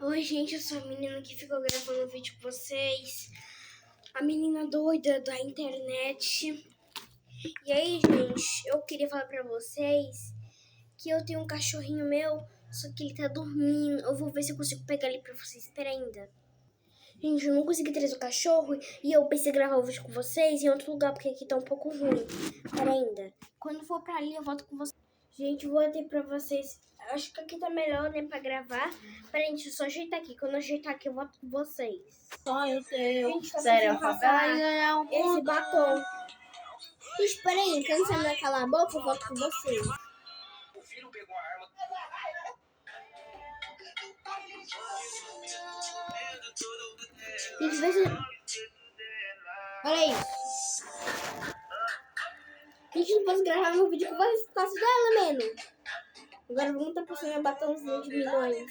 Oi, gente, eu sou a menina que ficou gravando um vídeo com vocês. A menina doida da internet. E aí, gente, eu queria falar pra vocês que eu tenho um cachorrinho meu, só que ele tá dormindo. Eu vou ver se eu consigo pegar ele pra vocês. Espera ainda. Gente, eu não consegui trazer o cachorro e eu pensei em gravar o vídeo com vocês em outro lugar, porque aqui tá um pouco ruim. Espera ainda. Quando for pra ali, eu volto com vocês. Gente, vou ter pra vocês. Acho que aqui tá melhor, né, pra gravar. Pera, gente, eu só ajeitar aqui. Quando eu ajeitar aqui, eu volto com vocês. Sonho seu, Gente, tá sério, precisando passar ganhar um esse mundo. batom. Espera aí, quando você não calar a boca, eu volto com vocês. O filho pegou a arma. Gente, vê se... Olha isso. Gente, não posso gravar meu vídeo com vocês por causa dela, mesmo. Agora vamos estar passando um batomzinho de milhões.